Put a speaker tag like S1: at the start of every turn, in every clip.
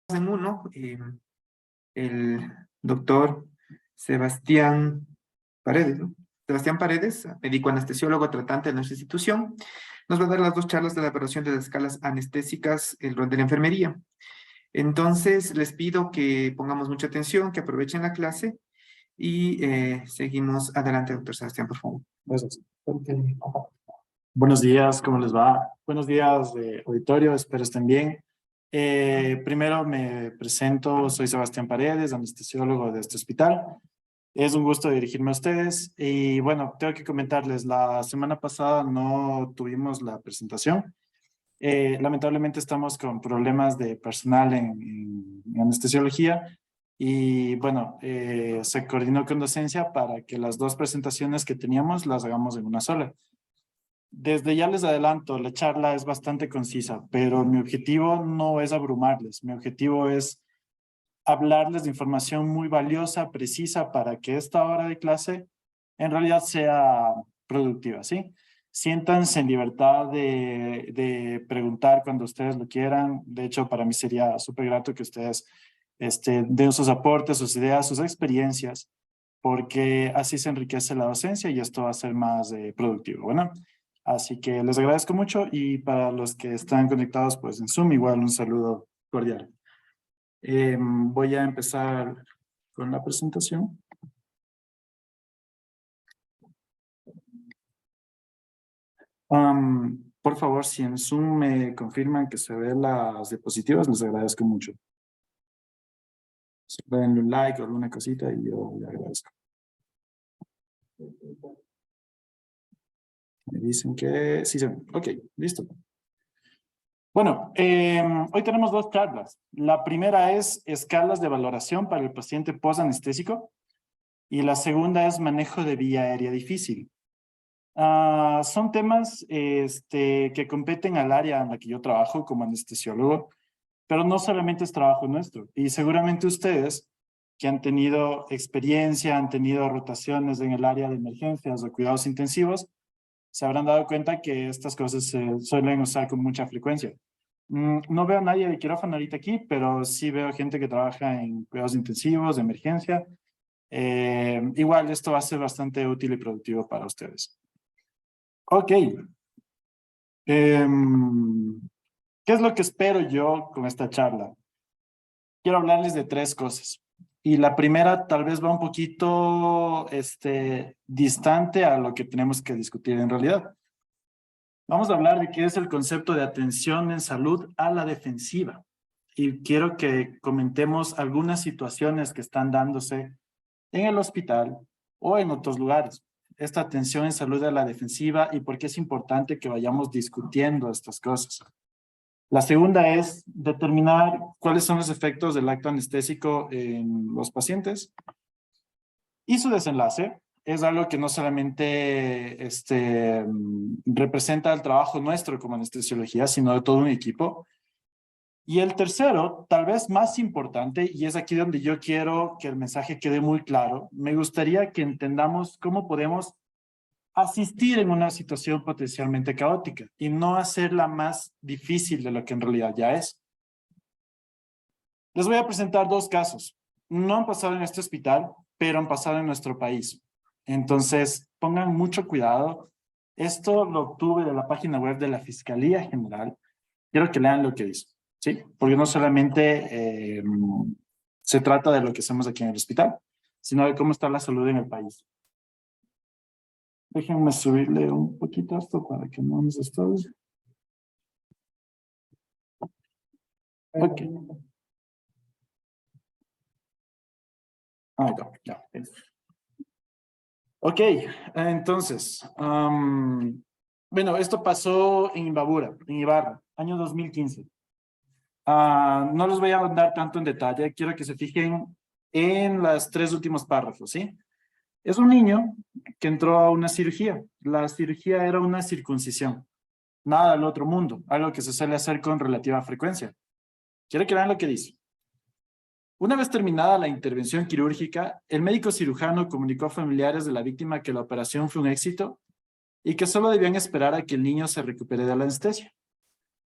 S1: en uno, el doctor Sebastián Paredes, ¿no? Sebastián Paredes, médico anestesiólogo tratante de nuestra institución, nos va a dar las dos charlas de la evaluación de las escalas anestésicas, el rol de la enfermería. Entonces, les pido que pongamos mucha atención, que aprovechen la clase y seguimos adelante, doctor Sebastián, por favor.
S2: Gracias. Buenos días, ¿cómo les va? Buenos días, auditorio, espero estén bien. Primero me presento, soy Sebastián Paredes, anestesiólogo de este hospital. Es un gusto dirigirme a ustedes y bueno, tengo que comentarles, la semana pasada no tuvimos la presentación. Lamentablemente estamos con problemas de personal en anestesiología y bueno, se coordinó con docencia para que las dos presentaciones que teníamos las hagamos en una sola. Desde ya les adelanto, la charla es bastante concisa, pero mi objetivo no es abrumarles, mi objetivo es hablarles de información muy valiosa, precisa, para que esta hora de clase en realidad sea productiva, ¿sí? Siéntanse en libertad de preguntar cuando ustedes lo quieran. De hecho, para mí sería súper grato que ustedes den sus aportes, sus ideas, sus experiencias, porque así se enriquece la docencia y esto va a ser más productivo, ¿bueno? Así que les agradezco mucho y para los que están conectados pues en Zoom, igual un saludo cordial. Voy a empezar con la presentación. Por favor, si en Zoom me confirman que se ven las diapositivas, les agradezco mucho. Si pueden un like o alguna cosita y yo le agradezco. Me dicen que sí se ven. Ok, listo. Bueno, hoy tenemos dos charlas. La primera es escalas de valoración para el paciente post-anestésico y la segunda es manejo de vía aérea difícil. Son temas que competen al área en la que yo trabajo como anestesiólogo, pero no solamente es trabajo nuestro. Y seguramente ustedes que han tenido experiencia, han tenido rotaciones en el área de emergencias o cuidados intensivos, se habrán dado cuenta que estas cosas se suelen usar con mucha frecuencia. No veo a nadie de quirófano ahorita aquí, pero sí veo gente que trabaja en cuidados intensivos, de emergencia. Igual esto va a ser bastante útil y productivo para ustedes. Ok. ¿Qué es lo que espero yo con esta charla? Quiero hablarles de tres cosas. Y la primera tal vez va un poquito distante a lo que tenemos que discutir en realidad. Vamos a hablar de qué es el concepto de atención en salud a la defensiva. Y quiero que comentemos algunas situaciones que están dándose en el hospital o en otros lugares. Esta atención en salud a la defensiva y por qué es importante que vayamos discutiendo estas cosas. La segunda es determinar cuáles son los efectos del acto anestésico en los pacientes y su desenlace. Es algo que no solamente representa el trabajo nuestro como anestesiología, sino de todo un equipo. Y el tercero, tal vez más importante, y es aquí donde yo quiero que el mensaje quede muy claro, me gustaría que entendamos cómo podemos asistir en una situación potencialmente caótica y no hacerla más difícil de lo que en realidad ya es. Les voy a presentar dos casos. No han pasado en este hospital, pero han pasado en nuestro país. Entonces, pongan mucho cuidado. Esto lo obtuve de la página web de la Fiscalía General. Quiero que lean lo que dice, ¿sí? Porque no solamente se trata de lo que hacemos aquí en el hospital, sino de cómo está la salud en el país. Déjenme subirle un poquito esto para que no nos estorbe. Ok. Ya. Ok, entonces, bueno, esto pasó en Imbabura, en Ibarra, año 2015. No los voy a andar tanto en detalle, quiero que se fijen en los tres últimos párrafos, ¿sí? Es un niño que entró a una cirugía. La cirugía era una circuncisión. Nada del otro mundo, algo que se suele hacer con relativa frecuencia. Quiero que vean lo que dice. Una vez terminada la intervención quirúrgica, el médico cirujano comunicó a familiares de la víctima que la operación fue un éxito y que solo debían esperar a que el niño se recupere de la anestesia,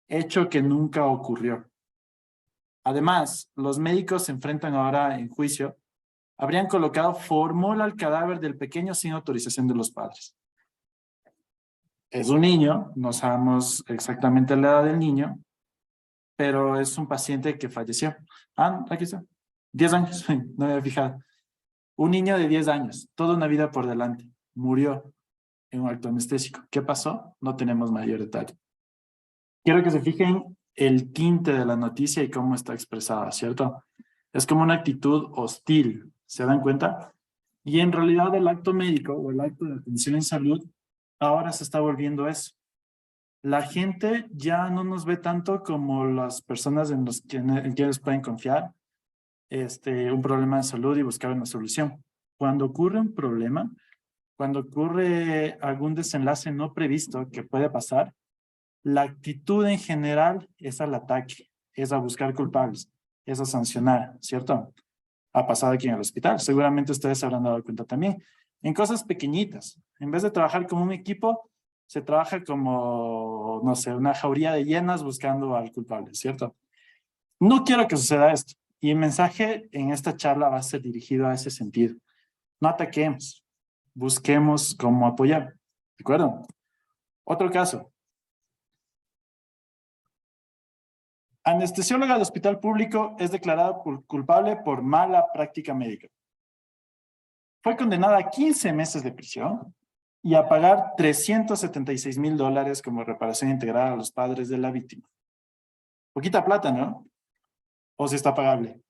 S2: hecho que nunca ocurrió. Además, los médicos se enfrentan ahora en juicio. Habrían colocado fórmula al cadáver del pequeño sin autorización de los padres. Es un niño, no sabemos exactamente la edad del niño, pero es un paciente que falleció. Ah, aquí está. 10 años, no me había fijado. Un niño de 10 años, toda una vida por delante, murió en un acto anestésico. ¿Qué pasó? No tenemos mayor detalle. Quiero que se fijen el tinte de la noticia y cómo está expresada, ¿cierto? Es como una actitud hostil, ¿se dan cuenta? Y en realidad el acto médico o el acto de atención en salud ahora se está volviendo eso. La gente ya no nos ve tanto como las personas en quienes pueden confiar un problema de salud y buscar una solución. Cuando ocurre un problema, cuando ocurre algún desenlace no previsto que puede pasar, la actitud en general es al ataque, es a buscar culpables, es a sancionar, ¿cierto? Ha pasado aquí en el hospital, seguramente ustedes se habrán dado cuenta también. En cosas pequeñitas, en vez de trabajar como un equipo, se trabaja como, no sé, una jauría de hienas buscando al culpable, ¿cierto? No quiero que suceda esto. Y el mensaje en esta charla va a ser dirigido a ese sentido. No ataquemos, busquemos cómo apoyar. ¿De acuerdo? Otro caso. Anestesióloga de hospital público es declarada culpable por mala práctica médica. Fue condenada a 15 meses de prisión y a pagar $376,000 como reparación integral a los padres de la víctima. Poquita plata, ¿no? ¿O si está pagable?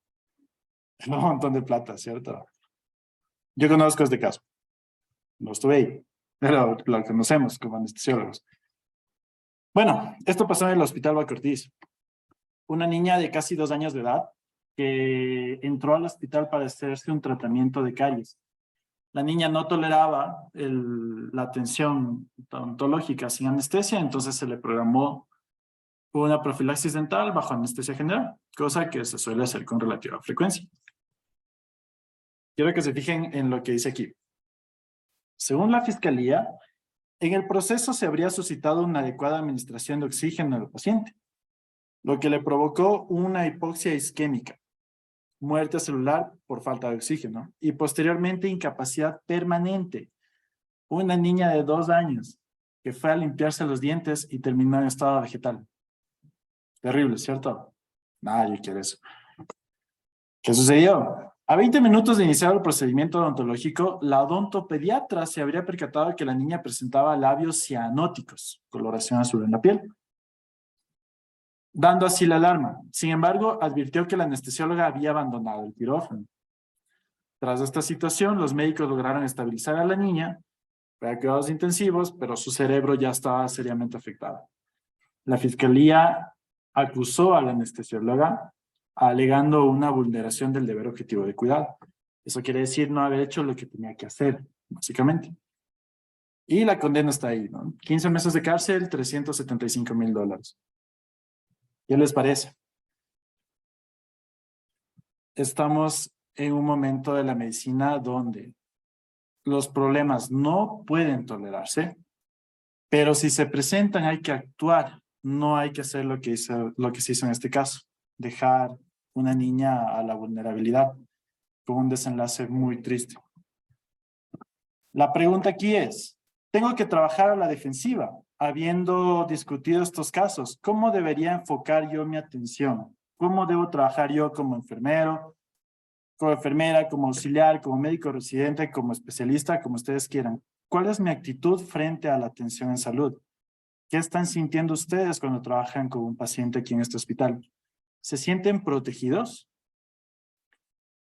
S2: Es un montón de plata, ¿cierto? Yo conozco este caso. No estuve ahí, pero lo conocemos como anestesiólogos. Bueno, esto pasó en el Hospital Bacortiz. Una niña de casi 2 años de edad que entró al hospital para hacerse un tratamiento de caries. La niña no toleraba la atención odontológica sin anestesia, entonces se le programó una profilaxis dental bajo anestesia general, cosa que se suele hacer con relativa frecuencia. Quiero que se fijen en lo que dice aquí. Según la Fiscalía, en el proceso se habría suscitado una adecuada administración de oxígeno al paciente, lo que le provocó una hipoxia isquémica, muerte celular por falta de oxígeno y posteriormente incapacidad permanente. Una niña de 2 años que fue a limpiarse los dientes y terminó en estado vegetal. Terrible, ¿cierto? Nadie quiere eso. ¿Qué sucedió? A 20 minutos de iniciar el procedimiento odontológico, la odontopediatra se habría percatado que la niña presentaba labios cianóticos, coloración azul en la piel, dando así la alarma. Sin embargo, advirtió que la anestesióloga había abandonado el quirófano. Tras esta situación, los médicos lograron estabilizar a la niña, para cuidados intensivos, pero su cerebro ya estaba seriamente afectado. La fiscalía acusó a la anestesióloga alegando una vulneración del deber objetivo de cuidado. Eso quiere decir no haber hecho lo que tenía que hacer, básicamente. Y la condena está ahí, ¿no? 15 meses de cárcel, $375,000. ¿Qué les parece? Estamos en un momento de la medicina donde los problemas no pueden tolerarse, pero si se presentan hay que actuar, no hay que hacer lo que se hizo en este caso, dejar una niña a la vulnerabilidad con un desenlace muy triste. La pregunta aquí es, tengo que trabajar a la defensiva, habiendo discutido estos casos, ¿cómo debería enfocar yo mi atención? ¿Cómo debo trabajar yo como enfermero, como enfermera, como auxiliar, como médico residente, como especialista, como ustedes quieran? ¿Cuál es mi actitud frente a la atención en salud? ¿Qué están sintiendo ustedes cuando trabajan con un paciente aquí en este hospital? ¿Se sienten protegidos?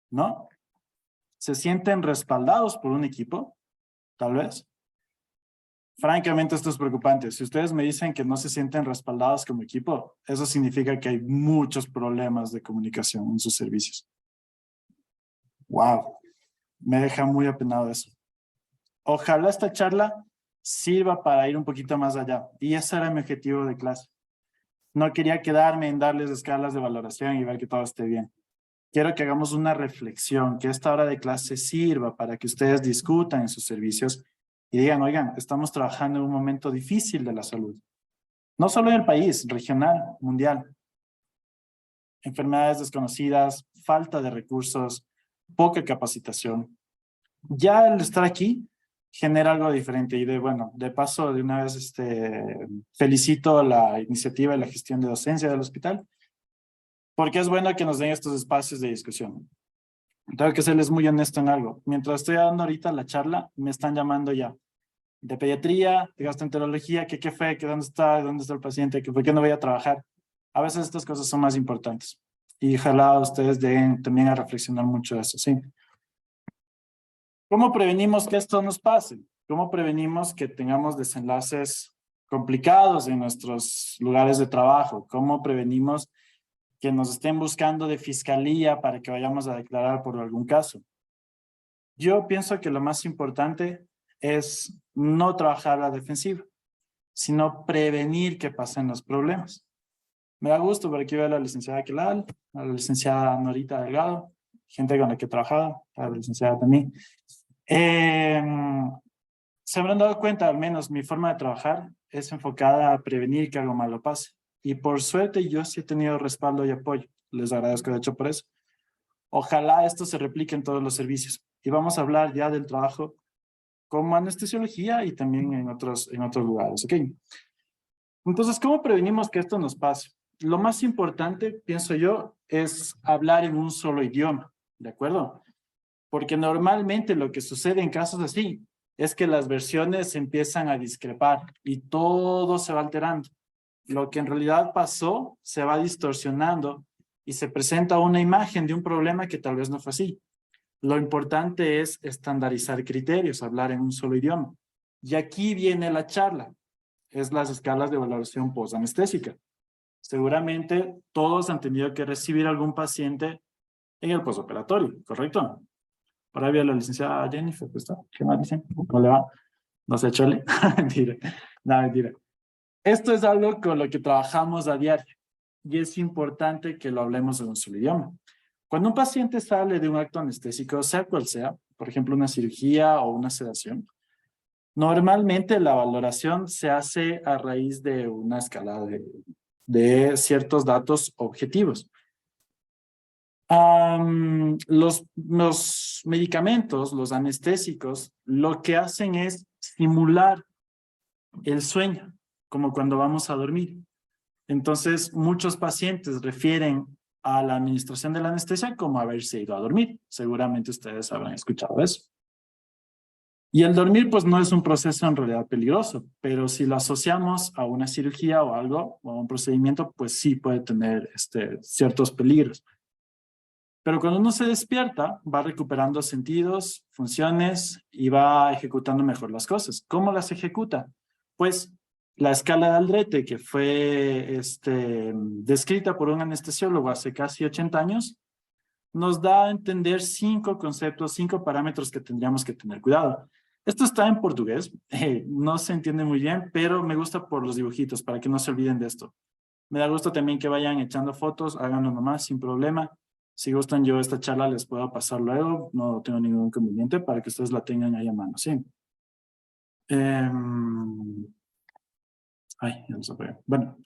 S2: ¿No? ¿Se sienten respaldados por un equipo? Tal vez. Francamente, esto es preocupante. Si ustedes me dicen que no se sienten respaldados como equipo, eso significa que hay muchos problemas de comunicación en sus servicios. Wow, me deja muy apenado eso. Ojalá esta charla sirva para ir un poquito más allá. Y ese era mi objetivo de clase. No quería quedarme en darles escalas de valoración y ver que todo esté bien. Quiero que hagamos una reflexión, que esta hora de clase sirva para que ustedes discutan en sus servicios y digan, oigan, estamos trabajando en un momento difícil de la salud. No solo en el país, regional, mundial. enfermedades desconocidas, falta de recursos, poca capacitación. Ya el estar aquí genera algo diferente y bueno, de paso, de una vez felicito la iniciativa y la gestión de docencia del hospital, porque es bueno que nos den estos espacios de discusión. Tengo que serles muy honesto en algo. Mientras estoy dando ahorita la charla, me están llamando ya de pediatría, de gastroenterología, que qué fue, que dónde está el paciente, que por qué no voy a trabajar. A veces estas cosas son más importantes. Y ojalá ustedes den también a reflexionar mucho de eso, ¿sí? ¿Cómo prevenimos que esto nos pase? ¿Cómo prevenimos que tengamos desenlaces complicados en nuestros lugares de trabajo? ¿Cómo prevenimos que nos estén buscando de fiscalía para que vayamos a declarar por algún caso? Yo pienso que lo más importante es no trabajar a la defensiva, sino prevenir que pasen los problemas. Me da gusto por aquí ver a la licenciada Kelal, a la licenciada Norita Delgado, gente con la que he trabajado, a la licenciada también. Se habrán dado cuenta, al menos mi forma de trabajar es enfocada a prevenir que algo malo pase. Y por suerte yo sí he tenido respaldo y apoyo. Les agradezco de hecho por eso. Ojalá esto se replique en todos los servicios. Y vamos a hablar ya del trabajo como anestesiología y también en otros lugares, ¿ok? Entonces, ¿cómo prevenimos que esto nos pase? Lo más importante, pienso yo, es hablar en un solo idioma, ¿de acuerdo? Porque normalmente lo que sucede en casos así es que las versiones empiezan a discrepar y todo se va alterando. Lo que en realidad pasó se va distorsionando y se presenta una imagen de un problema que tal vez no fue así. Lo importante es estandarizar criterios, hablar en un solo idioma. Y aquí viene la charla, es las escalas de valoración posanestésica. Seguramente todos han tenido que recibir algún paciente en el posoperatorio, ¿correcto? Ahora había la licenciada Jennifer, pues, ¿qué más dicen? ¿Cómo le va? No sé, chole. Mentira. No, mentira. Esto es algo con lo que trabajamos a diario y es importante que lo hablemos en un solo idioma. Cuando un paciente sale de un acto anestésico, sea cual sea, por ejemplo, una cirugía o una sedación, normalmente la valoración se hace a raíz de una escala de ciertos datos objetivos. Los medicamentos, los anestésicos, lo que hacen es simular el sueño, como cuando vamos a dormir. Entonces, muchos pacientes refieren a la administración de la anestesia como haberse ido a dormir. Seguramente ustedes habrán escuchado eso. Y el dormir, pues, no es un proceso en realidad peligroso, pero si lo asociamos a una cirugía o algo, o a un procedimiento, pues sí puede tener ciertos peligros. Pero cuando uno se despierta, va recuperando sentidos, funciones y va ejecutando mejor las cosas. ¿Cómo las ejecuta? Pues la escala de Aldrete, que fue descrita por un anestesiólogo hace casi 80 años, nos da a entender 5 conceptos, 5 parámetros que tendríamos que tener cuidado. Esto está en portugués, no se entiende muy bien, pero me gusta por los dibujitos, para que no se olviden de esto. Me da gusto también que vayan echando fotos, háganlo nomás, sin problema. Si gustan, yo esta charla les puedo pasar luego, no tengo ningún inconveniente para que ustedes la tengan ahí a mano, ¿sí? Ay, ya no se puede. Bueno,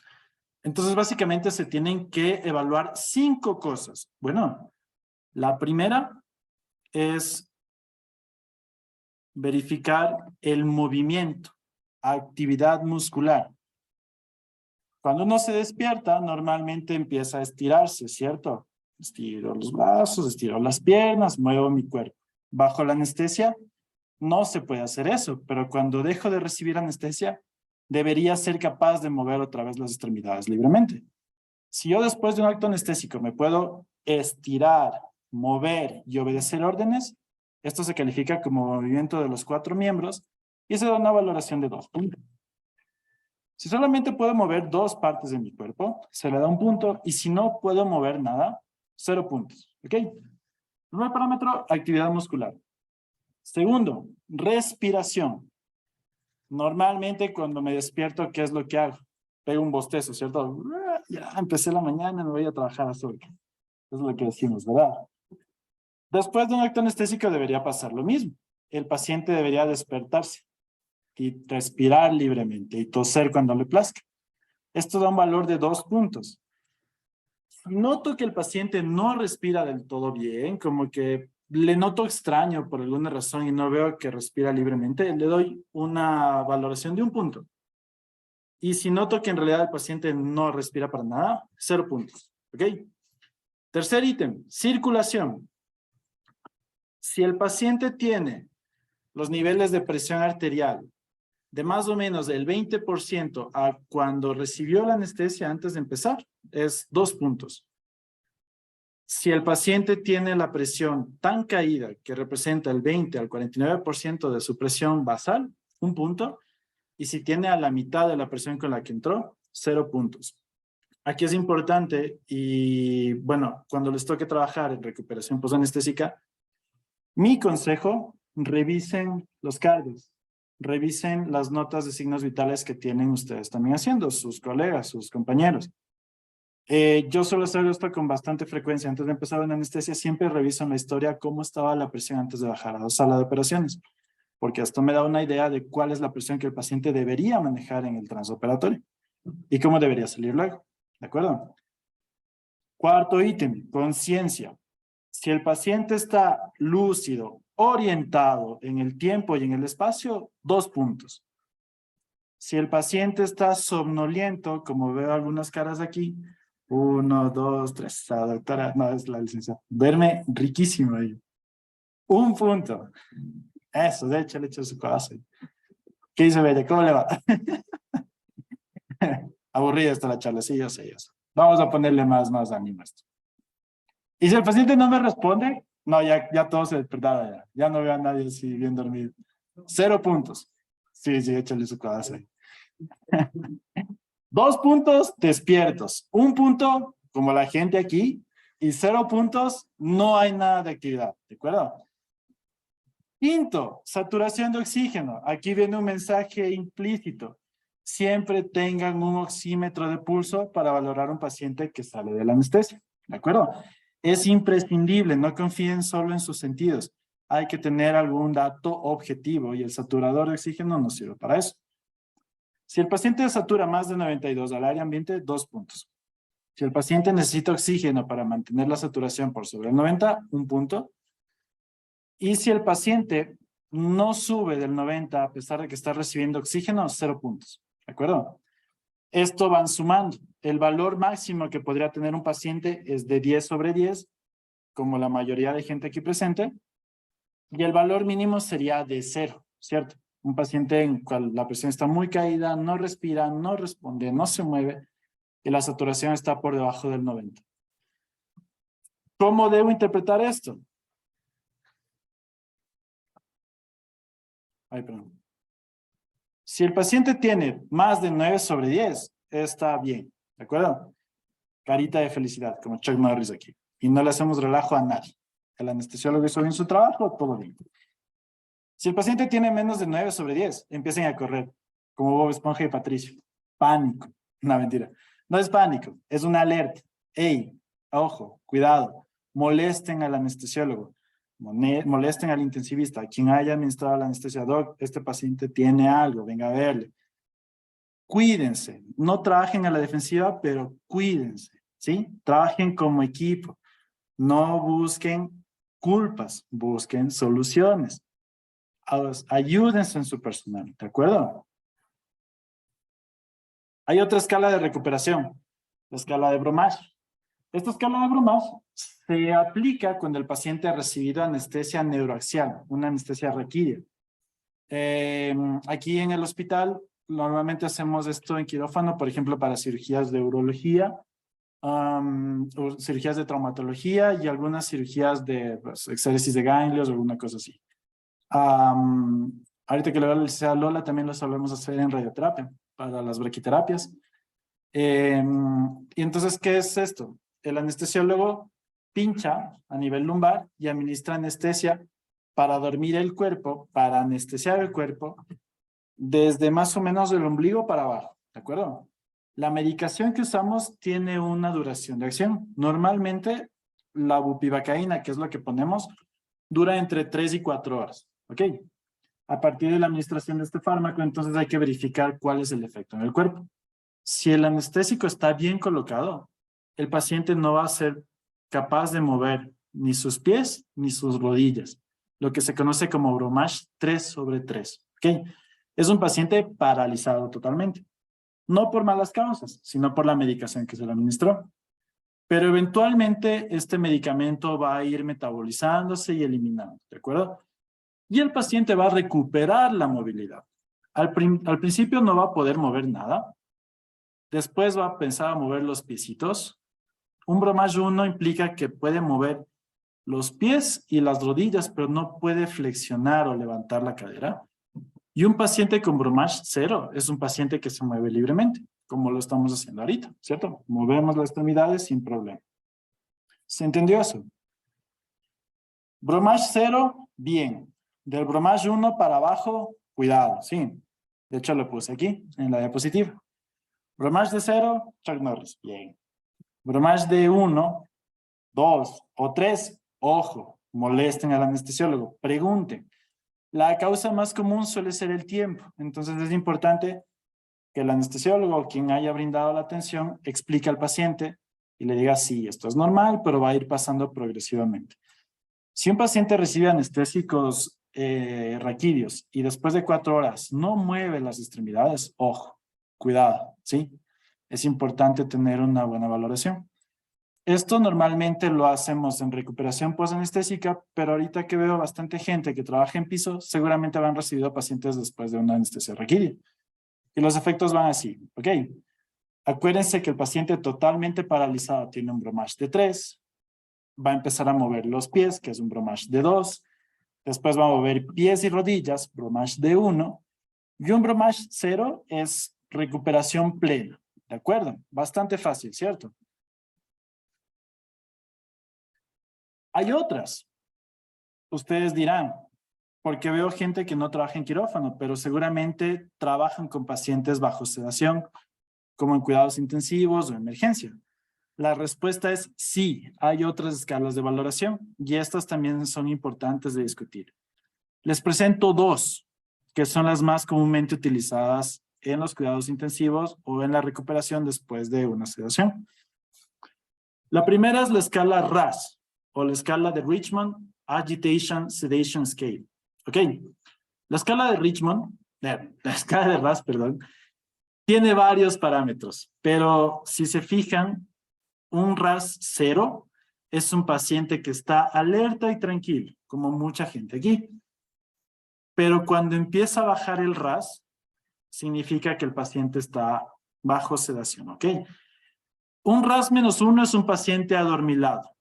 S2: entonces básicamente se tienen que evaluar 5 cosas. Bueno, la primera es verificar el movimiento, actividad muscular. Cuando uno se despierta, normalmente empieza a estirarse, ¿cierto? Estiro los brazos, estiro las piernas, muevo mi cuerpo. Bajo la anestesia no se puede hacer eso, pero cuando dejo de recibir anestesia, debería ser capaz de mover otra vez las extremidades libremente. Si yo después de un acto anestésico me puedo estirar, mover y obedecer órdenes, esto se califica como movimiento de los 4 miembros y se da una valoración de 2 puntos. Si solamente puedo mover 2 partes de mi cuerpo, se le da 1 punto, y si no puedo mover nada, 0 puntos, ¿ok? Primer parámetro, actividad muscular. Segundo, respiración. Normalmente cuando me despierto, ¿qué es lo que hago? Pego un bostezo, ¿cierto? Ya empecé la mañana, me voy a trabajar a sol. Eso es lo que decimos, ¿verdad? Después de un acto anestésico debería pasar lo mismo. El paciente debería despertarse y respirar libremente y toser cuando le plazca. Esto da un valor de 2 puntos. Si noto que el paciente no respira del todo bien, como que le noto extraño por alguna razón y no veo que respira libremente, le doy una valoración de 1 punto. Y si noto que en realidad el paciente no respira para nada, 0 puntos. ¿Ok? Tercer ítem, circulación. Si el paciente tiene los niveles de presión arterial de más o menos el 20% a cuando recibió la anestesia antes de empezar, es 2 puntos. Si el paciente tiene la presión tan caída que representa el 20 al 49% de su presión basal, 1 punto. Y si tiene a la mitad de la presión con la que entró, 0 puntos. Aquí es importante y bueno, cuando les toque trabajar en recuperación posanestésica, mi consejo, revisen los cargos, revisen las notas de signos vitales que tienen ustedes también haciendo, sus colegas, sus compañeros. Yo suelo hacer esto con bastante frecuencia. Antes de empezar una anestesia, siempre reviso en la historia cómo estaba la presión antes de bajar a la sala de operaciones, porque esto me da una idea de cuál es la presión que el paciente debería manejar en el transoperatorio y cómo debería salir luego. ¿De acuerdo? Cuarto ítem, conciencia. Si el paciente está lúcido, orientado en el tiempo y en el espacio, 2 puntos. Si el paciente está somnoliento, como veo algunas caras aquí, 1, 2, 3, la doctora, no, es la licenciada, duerme riquísimo ahí. 1 punto. Eso, de hecho, le echo su corazón. ¿Qué dice Bella? ¿Cómo le va? Aburrida está la charla, sí, yo sé, yo sé. Vamos a ponerle más ánimo a esto. Y si el paciente no me responde, no, ya todo se despertaba ya. Ya no veo a nadie así bien dormido. 0 puntos. Sí, échale su corazón. 2 puntos despiertos. 1 punto, como la gente aquí, y 0 puntos, no hay nada de actividad. ¿De acuerdo? Quinto, saturación de oxígeno. Aquí viene un mensaje implícito. Siempre tengan un oxímetro de pulso para valorar a un paciente que sale de la anestesia. ¿De acuerdo? Es imprescindible, no confíen solo en sus sentidos. Hay que tener algún dato objetivo y el saturador de oxígeno nos sirve para eso. Si el paciente satura más de 92 al aire ambiente, 2 puntos. Si el paciente necesita oxígeno para mantener la saturación por sobre el 90, 1 punto. Y si el paciente no sube del 90 a pesar de que está recibiendo oxígeno, 0 puntos. ¿De acuerdo? Esto van sumando. El valor máximo que podría tener un paciente es de 10 sobre 10, como la mayoría de gente aquí presente. Y el valor mínimo sería de 0, ¿cierto? Un paciente en cual la presión está muy caída, no respira, no responde, no se mueve, y la saturación está por debajo del 90. ¿Cómo debo interpretar esto? Ay, perdón. Si el paciente tiene más de 9 sobre 10, está bien, ¿de acuerdo? Carita de felicidad, como Chuck Norris aquí. Y no le hacemos relajo a nadie. El anestesiólogo hizo bien su trabajo, todo bien. Si el paciente tiene menos de 9 sobre 10, empiecen a correr, como Bob Esponja y Patricio. Pánico. No, mentira. No es pánico, es una alerta. Ey, ojo, cuidado. Molesten al anestesiólogo. Molesten al intensivista, a quien haya administrado la anestesia. Doc, este paciente tiene algo, venga a verle. Cuídense, no trabajen a la defensiva, pero cuídense, ¿sí? Trabajen como equipo, no busquen culpas, busquen soluciones. Ayúdense en su personal, ¿de acuerdo? Hay otra escala de recuperación, la escala de Bromage. Esta escala de Bromage se aplica cuando el paciente ha recibido anestesia neuroaxial, una anestesia raquídea. Aquí en el hospital normalmente hacemos esto en quirófano, por ejemplo, para cirugías de urología, cirugías de traumatología y algunas cirugías de pues, exéresis de ganglios o alguna cosa así. Ahorita que le voy a decir a Lola, también lo solemos hacer en radioterapia, para las braquiterapias. Y entonces, ¿qué es esto? El anestesiólogo pincha a nivel lumbar y administra anestesia para dormir el cuerpo, para anestesiar el cuerpo, desde más o menos el ombligo para abajo, ¿de acuerdo? La medicación que usamos tiene una duración de acción. Normalmente, la bupivacaína, que es lo que ponemos, dura entre 3 y 4 horas, ¿ok? A partir de la administración de este fármaco, entonces hay que verificar cuál es el efecto en el cuerpo. Si el anestésico está bien colocado, el paciente no va a ser capaz de mover ni sus pies ni sus rodillas, lo que se conoce como Bromage 3/3. ¿Ok? Es un paciente paralizado totalmente, no por malas causas, sino por la medicación que se le administró. Pero eventualmente este medicamento va a ir metabolizándose y eliminando, ¿de acuerdo? Y el paciente va a recuperar la movilidad. Al principio no va a poder mover nada, después va a pensar a mover los piecitos. Un Bromage 1 implica que puede mover los pies y las rodillas, pero no puede flexionar o levantar la cadera. Y un paciente con Bromage 0 es un paciente que se mueve libremente, como lo estamos haciendo ahorita, ¿cierto? Movemos las extremidades sin problema. ¿Se entendió eso? Bromage 0, bien. Del Bromage 1 para abajo, cuidado, sí. De hecho, lo puse aquí, en la diapositiva. Bromage de 0, Chuck Norris, bien. Bromage de 1, 2 o 3, ojo, molesten al anestesiólogo, pregunten. La causa más común suele ser el tiempo, entonces es importante que el anestesiólogo o quien haya brindado la atención explique al paciente y le diga, sí, esto es normal, pero va a ir pasando progresivamente. Si un paciente recibe anestésicos raquídeos y después de 4 horas no mueve las extremidades, ojo, cuidado, ¿sí? Es importante tener una buena valoración. Esto normalmente lo hacemos en recuperación postanestésica, pero ahorita que veo bastante gente que trabaja en piso, seguramente habrán recibido pacientes después de una anestesia raquídea. Y los efectos van así, ¿ok? Acuérdense que el paciente totalmente paralizado tiene un Bromage de 3, va a empezar a mover los pies, que es un Bromage de 2, después va a mover pies y rodillas, Bromage de 1, y un Bromage 0 es recuperación plena, ¿de acuerdo? Bastante fácil, ¿cierto? Hay otras. Ustedes dirán, porque veo gente que no trabaja en quirófano, pero seguramente trabajan con pacientes bajo sedación, como en cuidados intensivos o emergencia. La respuesta es sí, hay otras escalas de valoración y estas también son importantes de discutir. Les presento 2, que son las más comúnmente utilizadas en los cuidados intensivos o en la recuperación después de una sedación. La primera es la escala RASS, o la escala de Richmond Agitation Sedation Scale. ¿Ok? La escala de Richmond, la escala de RASS, perdón, tiene varios parámetros, pero si se fijan, un RASS 0 es un paciente que está alerta y tranquilo, como mucha gente aquí. Pero cuando empieza a bajar el RASS, significa que el paciente está bajo sedación, ¿ok? Un RASS-1 es un paciente adormilado,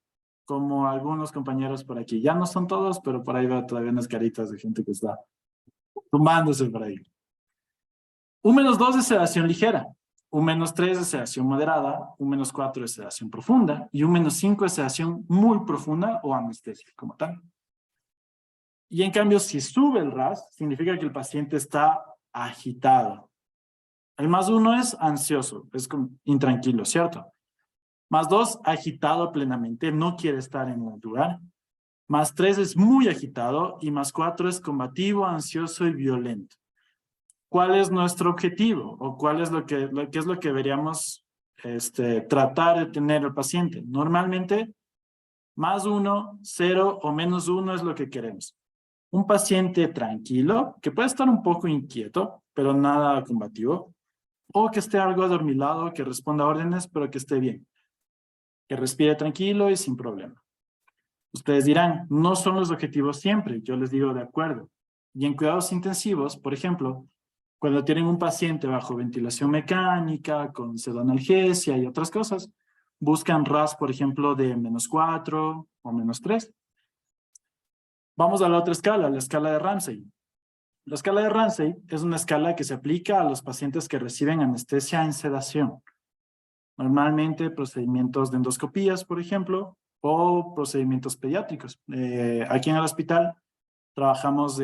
S2: como algunos compañeros por aquí. Ya no son todos, pero por ahí veo todavía unas caritas de gente que está tumbándose por ahí. Un -2 es sedación ligera, un -3 es sedación moderada, un -4 es sedación profunda y un -5 es sedación muy profunda o anestesia como tal. Y en cambio, si sube el RASS, significa que el paciente está agitado. El +1 es ansioso, es intranquilo, ¿cierto? +2, agitado plenamente, no quiere estar en un lugar. +3 es muy agitado y +4 es combativo, ansioso y violento. ¿Cuál es nuestro objetivo? ¿O cuál es qué es lo que deberíamos tratar de tener el paciente? Normalmente, +1, 0 o -1 es lo que queremos. Un paciente tranquilo, que puede estar un poco inquieto, pero nada combativo, o que esté algo adormilado, que responda a órdenes, pero que esté bien. Que respire tranquilo y sin problema. Ustedes dirán, no son los objetivos siempre. Yo les digo, de acuerdo. Y en cuidados intensivos, por ejemplo, cuando tienen un paciente bajo ventilación mecánica, con pseudoanalgesia y otras cosas, buscan RASS, por ejemplo, de -4 o -3. Vamos a la otra escala, la escala de Ramsay. La escala de Ramsay es una escala que se aplica a los pacientes que reciben anestesia en sedación. Normalmente procedimientos de endoscopías, por ejemplo, o procedimientos pediátricos. Aquí en el hospital trabajamos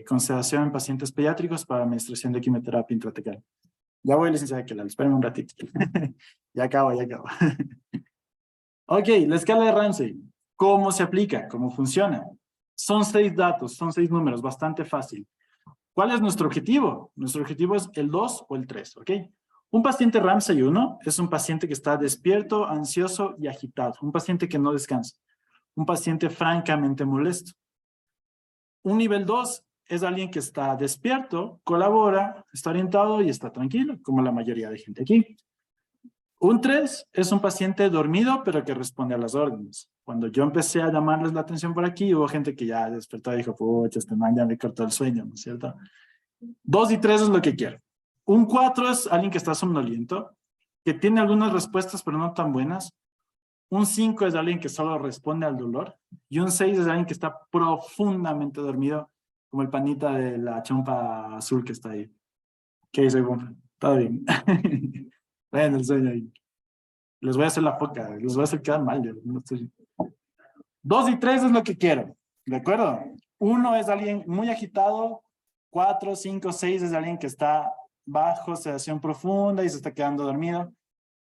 S2: con sedación en pacientes pediátricos para administración de quimioterapia intratecal. Ya voy, licenciada Kelal, espérenme un ratito. Ya acabo. Ok, la escala de Ramsay. ¿Cómo se aplica? ¿Cómo funciona? Son 6 datos, son 6 números, bastante fácil. ¿Cuál es nuestro objetivo? Nuestro objetivo es el 2 o el 3, ¿ok? Un paciente Ramsay 1 es un paciente que está despierto, ansioso y agitado. Un paciente que no descansa. Un paciente francamente molesto. Un nivel 2 es alguien que está despierto, colabora, está orientado y está tranquilo, como la mayoría de gente aquí. Un 3 es un paciente dormido, pero que responde a las órdenes. Cuando yo empecé a llamarles la atención por aquí, hubo gente que ya despertó y dijo, pucha, este man ya me cortó el sueño, ¿no es cierto? 2 y 3 es lo que quiero. Un 4 es alguien que está somnoliento, que tiene algunas respuestas, pero no tan buenas. Un 5 es alguien que solo responde al dolor. Y un 6 es alguien que está profundamente dormido, como el panita de la chompa azul que está ahí. ¿Qué dice, compa? Todo bien. Ven el sueño ahí. Les voy a hacer la foca, les voy a hacer quedar mal. Yo no estoy... 2 y 3 es lo que quiero, ¿de acuerdo? 1 es alguien muy agitado, 4, 5, 6 es alguien que está bajo sedación profunda y se está quedando dormido.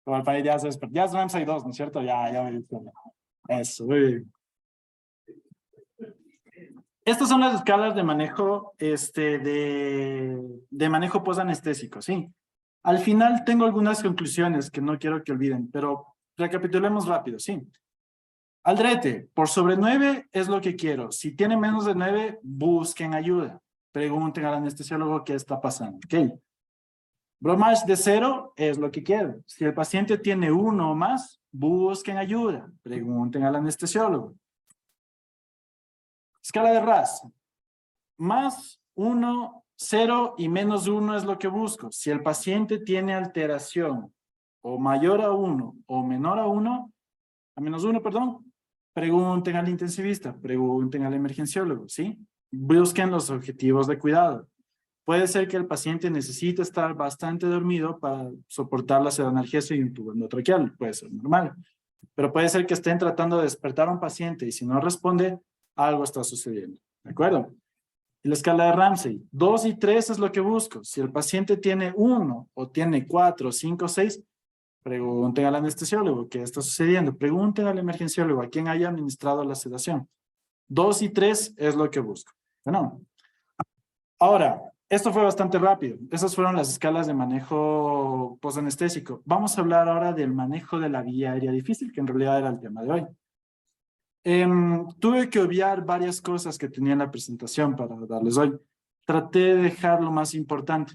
S2: Como el país ya se despertó. Ya es Ramsay 2, ¿no es cierto? Ya me visto. Eso, muy bien. Estas son las escalas de manejo, de manejo posanestésico, ¿sí? Al final tengo algunas conclusiones que no quiero que olviden, pero recapitulemos rápido, ¿sí? Aldrete, por sobre 9 es lo que quiero. Si tiene menos de 9, busquen ayuda. Pregunten al anestesiólogo qué está pasando, ¿ok? Bromage de 0 es lo que quiero. Si el paciente tiene 1 o más, busquen ayuda. Pregunten al anestesiólogo. Escala de RAS. Más 1, 0 y menos 1 es lo que busco. Si el paciente tiene alteración o mayor a 1 o menor a 1, a menos 1, perdón, pregunten al intensivista, pregunten al emergenciólogo, ¿sí? Busquen los objetivos de cuidado. Puede ser que el paciente necesite estar bastante dormido para soportar la sedanalgesia y un tubo endotraqueal, puede ser normal. Pero puede ser que estén tratando de despertar a un paciente y si no responde, algo está sucediendo, ¿de acuerdo? Y la escala de Ramsay, 2 y 3 es lo que busco. Si el paciente tiene 1 o tiene 4, 5, 6, pregunten al anestesiólogo qué está sucediendo. Pregunten al emergenciólogo a quien haya administrado la sedación. 2 y 3 es lo que busco. Bueno, ahora, esto fue bastante rápido. Esas fueron las escalas de manejo posanestésico. Vamos a hablar ahora del manejo de la vía aérea difícil, que en realidad era el tema de hoy. Tuve que obviar varias cosas que tenía en la presentación para darles hoy. Traté de dejar lo más importante.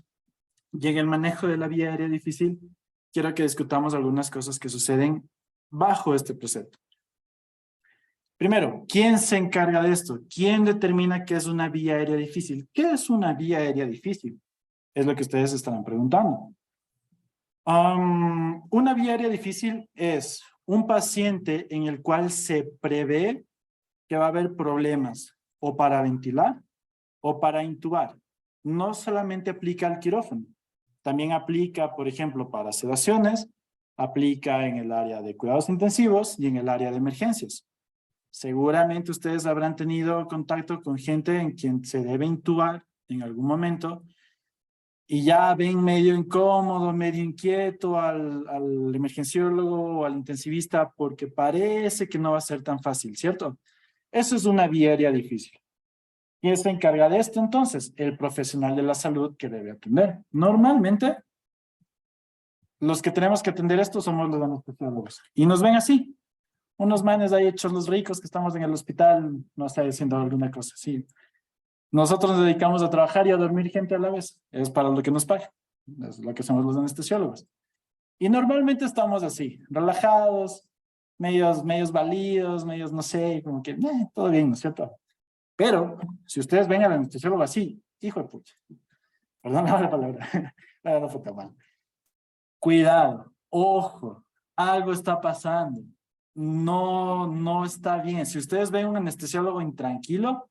S2: Y en el manejo de la vía aérea difícil, quiero que discutamos algunas cosas que suceden bajo este precepto. Primero, ¿quién se encarga de esto? ¿Quién determina qué es una vía aérea difícil? ¿Qué es una vía aérea difícil? Es lo que ustedes estarán preguntando. Una vía aérea difícil es un paciente en el cual se prevé que va a haber problemas o para ventilar o para intubar. No solamente aplica al quirófano, también aplica, por ejemplo, para sedaciones, aplica en el área de cuidados intensivos y en el área de emergencias. Seguramente ustedes habrán tenido contacto con gente en quien se debe intubar en algún momento y ya ven medio incómodo, medio inquieto al emergenciólogo o al intensivista porque parece que no va a ser tan fácil, ¿cierto? Eso es una vía aérea difícil. ¿Quién se encarga de esto entonces? El profesional de la salud que debe atender. Normalmente, los que tenemos que atender esto somos los anestesiólogos. Y nos ven así. Unos manes ahí hechos los ricos que estamos en el hospital, no está haciendo alguna cosa así. Nosotros nos dedicamos a trabajar y a dormir gente a la vez. Es para lo que nos pagan. Es lo que hacemos los anestesiólogos. Y normalmente estamos así, relajados, medios validos, medios, no sé, como que, todo bien, ¿no es cierto? Pero, si ustedes ven al anestesiólogo así, hijo de pucha, perdón la palabra, no fue tan mal. Cuidado, ojo, algo está pasando. No está bien. Si ustedes ven un anestesiólogo intranquilo,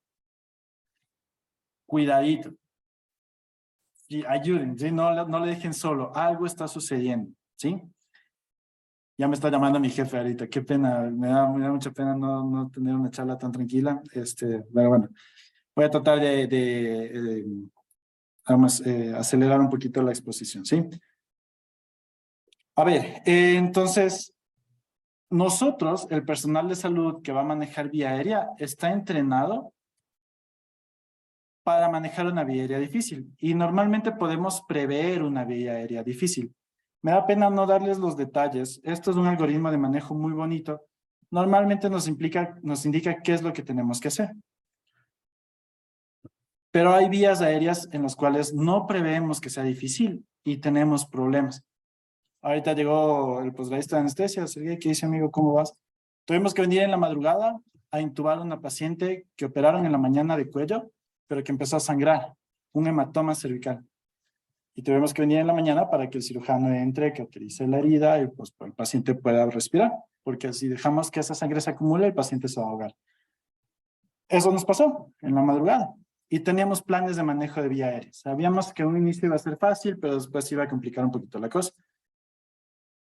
S2: cuidadito. Y ayuden, ¿sí? No le dejen solo. Algo está sucediendo, ¿sí? Ya me está llamando mi jefe ahorita. Qué pena, me da mucha pena no tener una charla tan tranquila. Pero bueno, voy a tratar de acelerar un poquito la exposición, ¿sí? A ver, entonces, nosotros, el personal de salud que va a manejar vía aérea, está entrenado para manejar una vía aérea difícil. Y normalmente podemos prever una vía aérea difícil. Me da pena no darles los detalles. Esto es un algoritmo de manejo muy bonito. Normalmente nos indica qué es lo que tenemos que hacer. Pero hay vías aéreas en las cuales no preveemos que sea difícil y tenemos problemas. Ahorita llegó el posgradista de anestesia. Sergey, ¿qué dice, amigo? ¿Cómo vas? Tuvimos que venir en la madrugada a intubar a una paciente que operaron en la mañana de cuello, pero que empezó a sangrar, un hematoma cervical. Y tuvimos que venir en la mañana para que el cirujano entre, que autorice la herida y pues el paciente pueda respirar, porque si dejamos que esa sangre se acumule, el paciente se va a ahogar. Eso nos pasó en la madrugada. Y teníamos planes de manejo de vía aérea. Sabíamos que un inicio iba a ser fácil, pero después iba a complicar un poquito la cosa.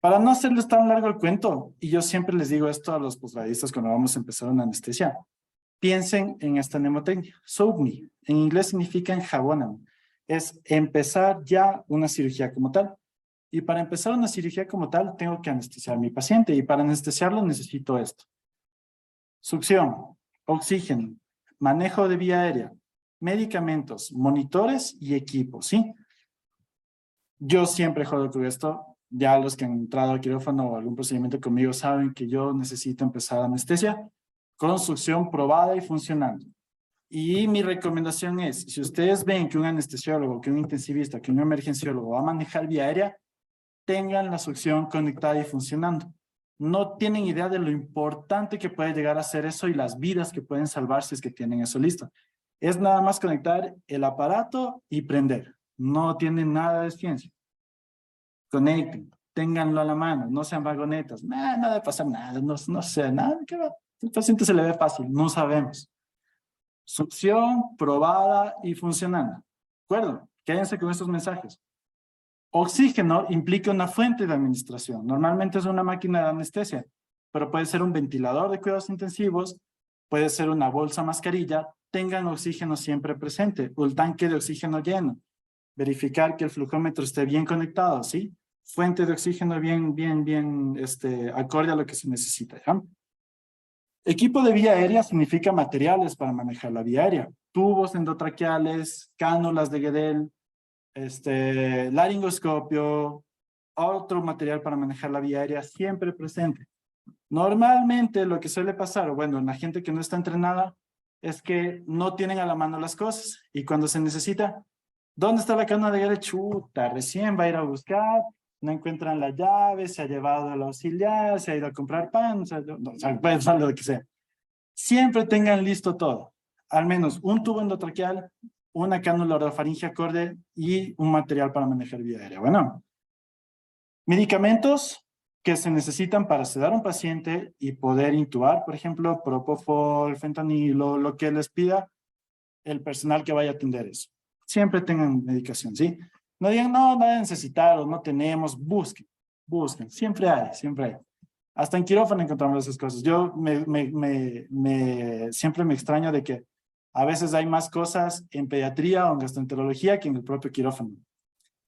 S2: Para no hacerles tan largo el cuento, y yo siempre les digo esto a los posgradistas cuando vamos a empezar una anestesia, piensen en esta mnemotecnia. SOAPME, en inglés significa enjabóname. Es empezar ya una cirugía como tal. Y para empezar una cirugía como tal, tengo que anestesiar a mi paciente. Y para anestesiarlo necesito esto. Succión, oxígeno, manejo de vía aérea, medicamentos, monitores y equipos, ¿sí? Yo siempre jodo con esto. Ya los que han entrado al quirófano o algún procedimiento conmigo saben que yo necesito empezar anestesia con succión probada y funcionando. Y mi recomendación es, si ustedes ven que un anestesiólogo, que un intensivista, que un emergenciólogo va a manejar vía aérea, tengan la succión conectada y funcionando. No tienen idea de lo importante que puede llegar a ser eso y las vidas que pueden salvar si es que tienen eso listo. Es nada más conectar el aparato y prender. No tienen nada de ciencia. Conecten, ténganlo a la mano, no sean vagonetas. Nada de pasar nada, no sé, nada. El paciente se le ve fácil, no sabemos. Succión, probada y funcionando. ¿De acuerdo? Quédense con estos mensajes. Oxígeno implica una fuente de administración. Normalmente es una máquina de anestesia, pero puede ser un ventilador de cuidados intensivos, puede ser una bolsa mascarilla. Tengan oxígeno siempre presente, o el tanque de oxígeno lleno. Verificar que el flujómetro esté bien conectado, ¿sí? Fuente de oxígeno bien, acorde a lo que se necesita, ¿ya? Equipo de vía aérea significa materiales para manejar la vía aérea. Tubos endotraqueales, cánulas de Guedel, laringoscopio, otro material para manejar la vía aérea siempre presente. Normalmente lo que suele pasar, o bueno, la gente que no está entrenada, es que no tienen a la mano las cosas y cuando se necesita, ¿dónde está la cánula de Guedel? Chuta, recién va a ir a buscar, no encuentran la llave, se ha llevado al auxiliar, se ha ido a comprar pan, puede pasar lo que sea. Siempre tengan listo todo, al menos un tubo endotraqueal, una cánula orofaringe acorde y un material para manejar vía aérea. Bueno, medicamentos que se necesitan para sedar a un paciente y poder intubar, por ejemplo, propofol, fentanilo, lo que les pida el personal que vaya a atender eso. Siempre tengan medicación, ¿sí? No digan, no, nada de necesitar o no tenemos, busquen, siempre hay, siempre hay. Hasta en quirófano encontramos esas cosas. Yo siempre me extraño de que a veces hay más cosas en pediatría o en gastroenterología que en el propio quirófano.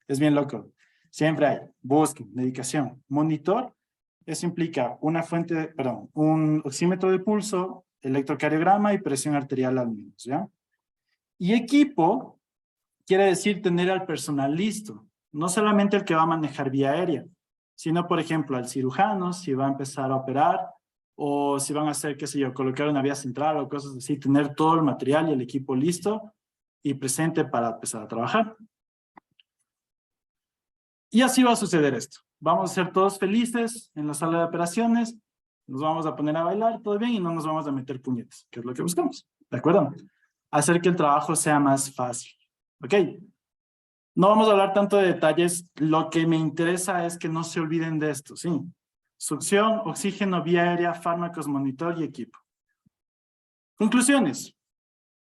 S2: Es bien loco. Siempre hay. Busquen, medicación. Monitor, eso implica un oxímetro de pulso, electrocardiograma y presión arterial al menos, ¿ya? Y equipo quiere decir tener al personal listo. No solamente el que va a manejar vía aérea, sino, por ejemplo, al cirujano, si va a empezar a operar, o si van a hacer, qué sé yo, colocar una vía central o cosas así, tener todo el material y el equipo listo y presente para empezar a trabajar. Y así va a suceder esto. Vamos a ser todos felices en la sala de operaciones, nos vamos a poner a bailar, todo bien, y no nos vamos a meter puñetes, que es lo que buscamos, ¿de acuerdo? Hacer que el trabajo sea más fácil, ¿ok? No vamos a hablar tanto de detalles, lo que me interesa es que no se olviden de esto, ¿sí? Succión, oxígeno, vía aérea, fármacos, monitor y equipo. Conclusiones.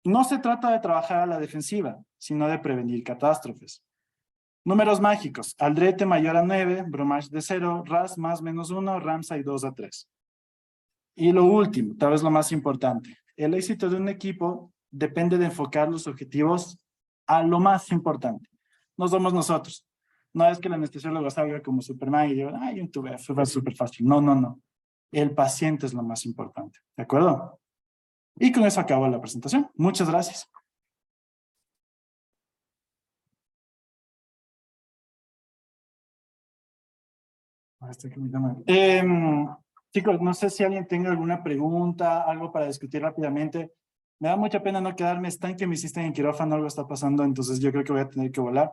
S2: No se trata de trabajar a la defensiva, sino de prevenir catástrofes. Números mágicos. Aldrete mayor a 9, Bromage de 0, RAS más menos 1, Ramsay 2 a 3. Y lo último, tal vez lo más importante. El éxito de un equipo depende de enfocar los objetivos a lo más importante. No somos nosotros. No es que el anestesiólogo salga como Superman y diga, ay, un tubo fue súper fácil. No, no, no. El paciente es lo más importante. ¿De acuerdo? Y con eso acabo la presentación. Muchas gracias. Chicos, no sé si alguien tenga alguna pregunta, algo para discutir rápidamente. Me da mucha pena no quedarme, están que me hiciste en quirófano, algo está pasando, entonces yo creo que voy a tener que volar.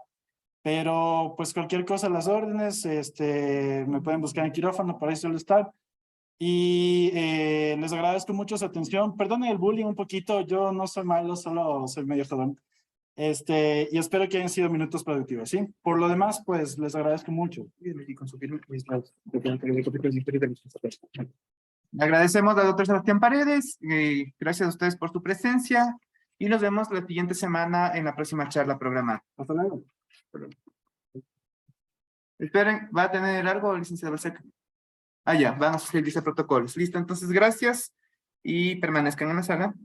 S2: Pero pues cualquier cosa, las órdenes, me pueden buscar en quirófano, para eso suelo estar. Y les agradezco mucho su atención. Perdonen el bullying un poquito, yo no soy malo, solo soy medio jodón. Y espero que hayan sido minutos productivos, ¿sí? Por lo demás, pues les agradezco mucho.
S1: Le agradecemos al doctor Sebastián Paredes, gracias a ustedes por su presencia y nos vemos la siguiente semana en la próxima charla programada.
S2: Hasta luego.
S1: Esperen, ¿va a tener algo, licenciado Balseca? Ah, ya, vamos a seguir protocolos. Listo, entonces gracias y permanezcan en la sala.